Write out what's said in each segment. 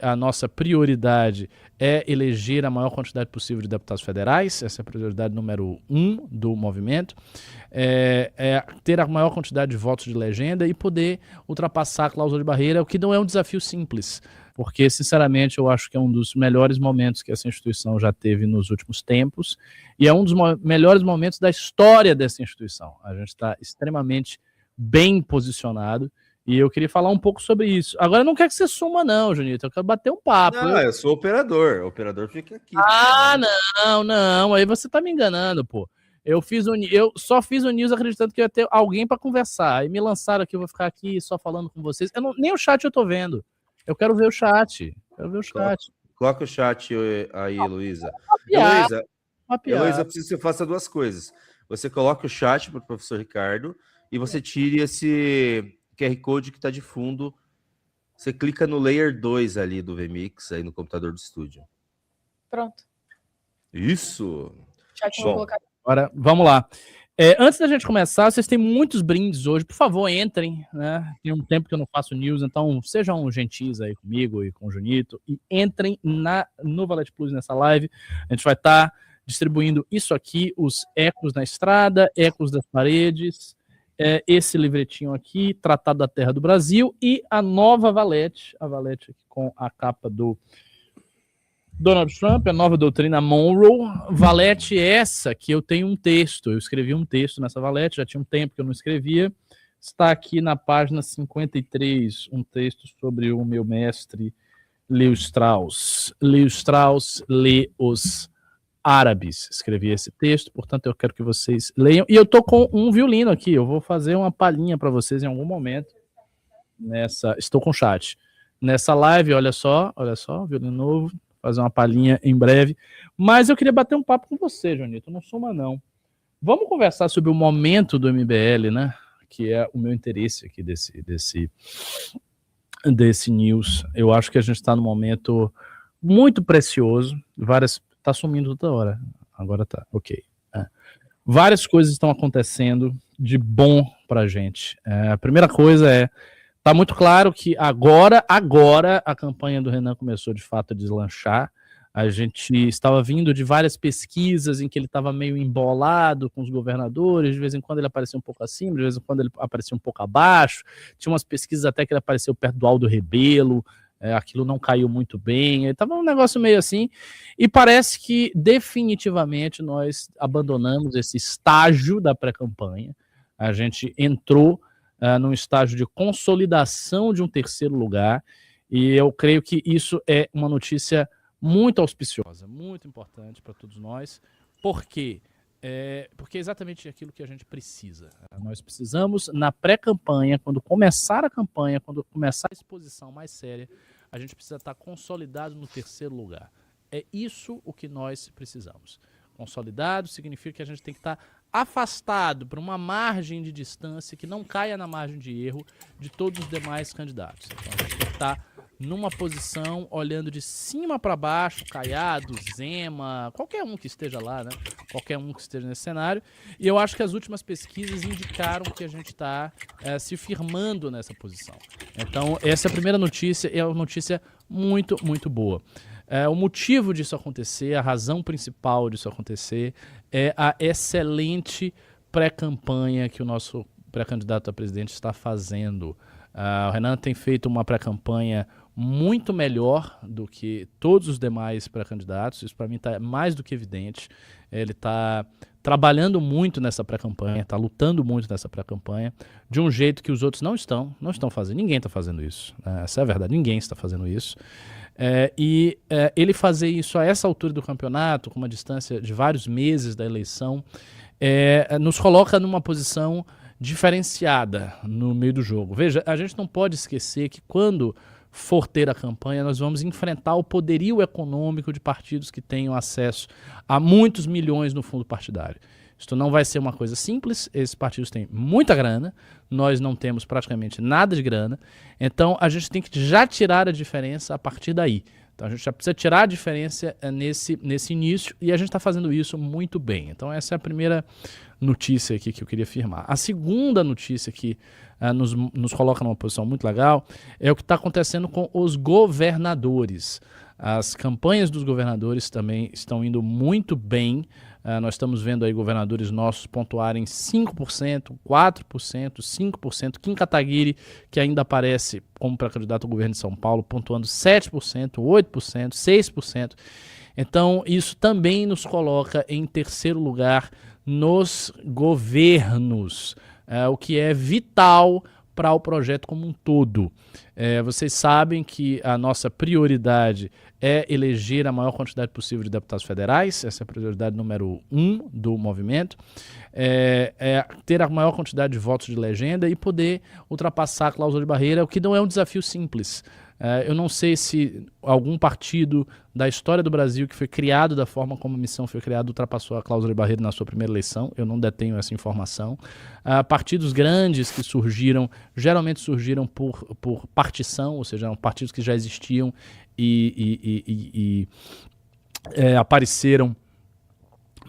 a nossa prioridade é eleger a maior quantidade possível de deputados federais, essa é a prioridade número 1 do movimento, ter a maior quantidade de votos de legenda e poder ultrapassar a cláusula de barreira, o que não é um desafio simples, porque, sinceramente, eu acho que é um dos melhores momentos que essa instituição já teve nos últimos tempos, e é um dos melhores momentos da história dessa instituição. A gente está extremamente bem posicionado, e eu queria falar um pouco sobre isso. Agora, eu não quero que você suma, não, Junito. Eu quero bater um papo. Não, eu sou operador. O operador fica aqui. Ah, não. Aí você tá me enganando, pô. Eu só fiz o news acreditando que ia ter alguém para conversar. Aí me lançaram aqui, eu vou ficar aqui só falando com vocês. Nem o chat eu tô vendo. Eu quero ver o chat. Coloca o chat aí, Heloísa. Heloísa, preciso que você faça duas coisas. Você coloca o chat para o professor Ricardo e você tire esse QR Code que está de fundo. Você clica no Layer 2 ali do VMix, aí no computador do estúdio. Pronto. Isso! Chat vou colocar. Agora, vamos lá. Antes da gente começar, vocês têm muitos brindes hoje. Por favor, entrem, né? Tem um tempo que eu não faço news, então sejam gentis aí comigo e com o Junito e entrem no Valete Plus nessa live. A gente vai estar distribuindo isso aqui, os ecos na estrada, ecos das paredes, esse livretinho aqui, Tratado da Terra do Brasil, e a nova Valete, a Valete aqui com a capa do Donald Trump, a nova doutrina Monroe. Valete essa que eu tenho um texto, eu escrevi um texto nessa Valete, já tinha um tempo que eu não escrevia, está aqui na página 53, um texto sobre o meu mestre Leo Strauss. Leo Strauss lê os árabes, escrevi esse texto, portanto eu quero que vocês leiam, e eu tô com um violino aqui, eu vou fazer uma palhinha para vocês em algum momento, estou com chat, nessa live, olha só, violino novo, fazer uma palhinha em breve, mas eu queria bater um papo com você, Jonito, não suma não. Vamos conversar sobre o momento do MBL, né, que é o meu interesse aqui desse news. Eu acho que a gente está num momento muito precioso, tá sumindo toda hora, agora tá, ok. Várias coisas estão acontecendo de bom pra gente. A primeira coisa tá muito claro que agora a campanha do Renan começou de fato a deslanchar. A gente estava vindo de várias pesquisas em que ele estava meio embolado com os governadores, de vez em quando ele aparecia um pouco acima, de vez em quando ele aparecia um pouco abaixo. Tinha umas pesquisas até que ele apareceu perto do Aldo Rebelo, aquilo não caiu muito bem, estava um negócio meio assim, e parece que definitivamente nós abandonamos esse estágio da pré-campanha. A gente entrou num estágio de consolidação de um terceiro lugar, e eu creio que isso é uma notícia muito auspiciosa, muito importante para todos nós. Por quê? Porque é exatamente aquilo que a gente precisa. Nós precisamos, na pré-campanha, quando começar a campanha, quando começar a exposição mais séria, a gente precisa estar consolidado no terceiro lugar. É isso o que nós precisamos. Consolidado significa que a gente tem que estar afastado para uma margem de distância que não caia na margem de erro de todos os demais candidatos. Então a gente tem que estar numa posição olhando de cima para baixo, Caiado, Zema, qualquer um que esteja lá, né? Qualquer um que esteja nesse cenário. E eu acho que as últimas pesquisas indicaram que a gente está se firmando nessa posição. Então essa é a primeira notícia, é uma notícia muito, muito boa. O motivo disso acontecer, a razão principal disso acontecer é a excelente pré-campanha que o nosso pré-candidato a presidente está fazendo. O Renan tem feito uma pré-campanha muito melhor do que todos os demais pré-candidatos, isso para mim está mais do que evidente. Ele está trabalhando muito nessa pré-campanha, está lutando muito nessa pré-campanha, de um jeito que os outros não estão fazendo, ninguém está fazendo isso, essa é a verdade, ninguém está fazendo isso. Ele fazer isso a essa altura do campeonato, com uma distância de vários meses da eleição, nos coloca numa posição diferenciada no meio do jogo. Veja, a gente não pode esquecer que quando for ter a campanha, nós vamos enfrentar o poderio econômico de partidos que tenham acesso a muitos milhões no fundo partidário. Isto não vai ser uma coisa simples, esses partidos têm muita grana, nós não temos praticamente nada de grana, então a gente tem que já tirar a diferença a partir daí. Então a gente já precisa tirar a diferença nesse início e a gente está fazendo isso muito bem. Então essa é a primeira notícia aqui que eu queria afirmar. A segunda notícia que nos coloca numa posição muito legal é o que está acontecendo com os governadores. As campanhas dos governadores também estão indo muito bem. Nós estamos vendo aí governadores nossos pontuarem 5%, 4%, 5%. Kim Kataguiri, que ainda aparece como pré-candidato ao governo de São Paulo, pontuando 7%, 8%, 6%. Então, isso também nos coloca em terceiro lugar nos governos, o que é vital para o projeto como um todo. Vocês sabem que a nossa prioridade é eleger a maior quantidade possível de deputados federais, essa é a prioridade número 1 do movimento, ter a maior quantidade de votos de legenda e poder ultrapassar a cláusula de barreira, o que não é um desafio simples. Eu não sei se algum partido da história do Brasil que foi criado da forma como a missão foi criada ultrapassou a cláusula de barreira na sua primeira eleição, eu não detenho essa informação. Partidos grandes que surgiram, geralmente surgiram por partição, ou seja, eram partidos que já existiam e apareceram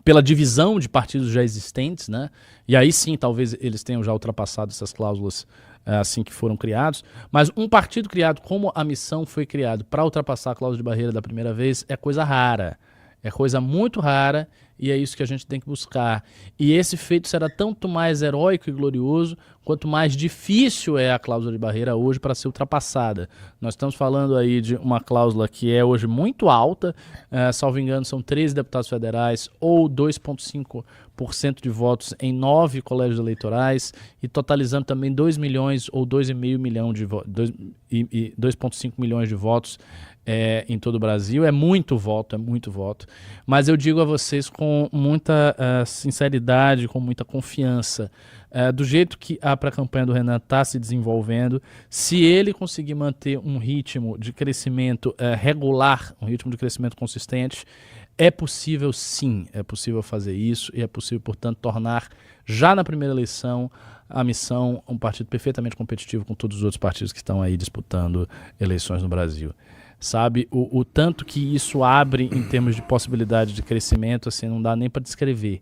pela divisão de partidos já existentes, né? E aí sim, talvez eles tenham já ultrapassado essas cláusulas assim que foram criados, mas um partido criado como a missão foi criado para ultrapassar a cláusula de barreira da primeira vez é coisa rara, é coisa muito rara e é isso que a gente tem que buscar. E esse feito será tanto mais heróico e glorioso quanto mais difícil é a cláusula de barreira hoje para ser ultrapassada. Nós estamos falando aí de uma cláusula que é hoje muito alta, salvo engano são 13 deputados federais ou 2,5% de votos em 9 colégios eleitorais e totalizando também 2 milhões ou 2,5 milhões de votos, 2,5 milhões de votos em todo o Brasil. É muito voto, mas eu digo a vocês com muita sinceridade, com muita confiança, do jeito que a pré-campanha do Renan está se desenvolvendo, se ele conseguir manter um ritmo de crescimento regular, um ritmo de crescimento consistente, é possível sim, é possível fazer isso e é possível, portanto, tornar já na primeira eleição a missão um partido perfeitamente competitivo com todos os outros partidos que estão aí disputando eleições no Brasil. Sabe, o tanto que isso abre em termos de possibilidade de crescimento, assim, não dá nem para descrever.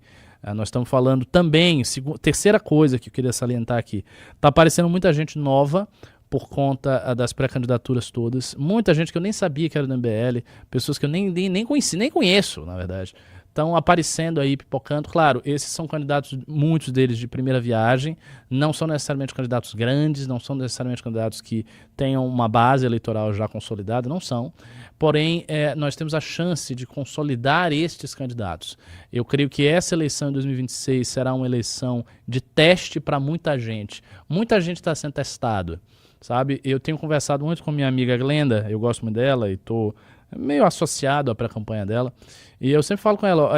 Nós estamos falando também, terceira coisa que eu queria salientar aqui, está aparecendo muita gente nova por conta das pré-candidaturas todas, muita gente que eu nem sabia que era do MBL, pessoas que eu nem conheço, na verdade, estão aparecendo aí, pipocando. Claro, esses são candidatos, muitos deles de primeira viagem, não são necessariamente candidatos grandes, não são necessariamente candidatos que tenham uma base eleitoral já consolidada, não são. Porém, nós temos a chance de consolidar estes candidatos. Eu creio que essa eleição em 2026 será uma eleição de teste para muita gente. Muita gente está sendo testado, sabe? Eu tenho conversado muito com minha amiga Glenda, eu gosto muito dela e estou meio associado à pré-campanha dela, e eu sempre falo com ela,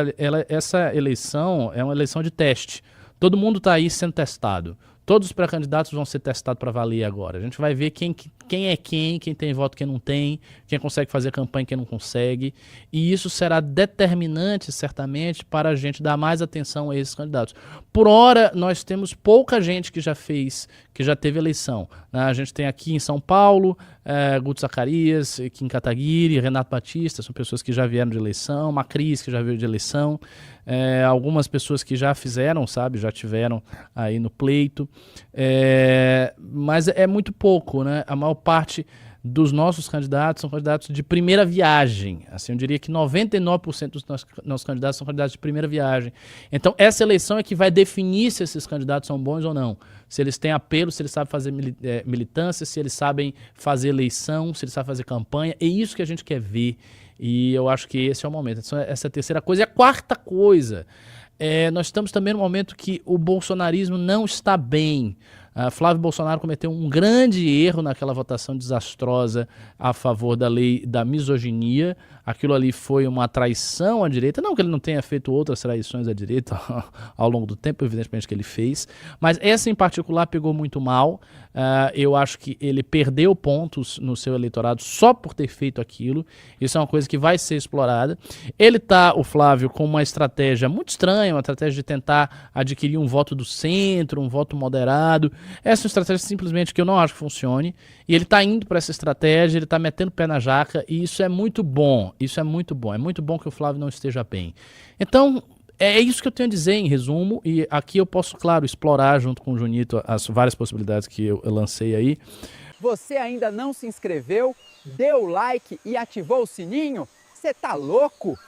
essa eleição é uma eleição de teste, todo mundo está aí sendo testado, todos os pré-candidatos vão ser testados para valer agora, a gente vai ver quem é quem tem voto, quem não tem, quem consegue fazer campanha, quem não consegue, e isso será determinante certamente para a gente dar mais atenção a esses candidatos. Por hora, nós temos pouca gente que já teve eleição, né? A gente tem aqui em São Paulo, Guto Zacarias, Kim Kataguiri, Renato Batista, são pessoas que já vieram de eleição, Macris, que já veio de eleição, algumas pessoas que já fizeram, sabe, já tiveram aí no pleito, mas é muito pouco, né? A maior parte dos nossos candidatos são candidatos de primeira viagem. Assim, eu diria que 99% dos nossos candidatos são candidatos de primeira viagem. Então, essa eleição é que vai definir se esses candidatos são bons ou não. Se eles têm apelo, se eles sabem fazer militância, se eles sabem fazer eleição, se eles sabem fazer campanha. É isso que a gente quer ver. E eu acho que esse é o momento. Essa é a terceira coisa. E a quarta coisa, nós estamos também no momento que o bolsonarismo não está bem. Flávio Bolsonaro cometeu um grande erro naquela votação desastrosa a favor da lei da misoginia. Aquilo ali foi uma traição à direita. Não que ele não tenha feito outras traições à direita ao longo do tempo, evidentemente que ele fez. Mas essa em particular pegou muito mal. Eu acho que ele perdeu pontos no seu eleitorado só por ter feito aquilo. Isso é uma coisa que vai ser explorada. Ele tá, o Flávio, com uma estratégia muito estranha, uma estratégia de tentar adquirir um voto do centro, um voto moderado. Essa é uma estratégia simplesmente que eu não acho que funcione. E ele tá indo para essa estratégia, ele tá metendo o pé na jaca, e isso é muito bom. Isso é muito bom. É muito bom que o Flávio não esteja bem. Então, é isso que eu tenho a dizer em resumo, e aqui eu posso, claro, explorar junto com o Junito as várias possibilidades que eu lancei aí. Você ainda não se inscreveu, deu o like e ativou o sininho? Você tá louco?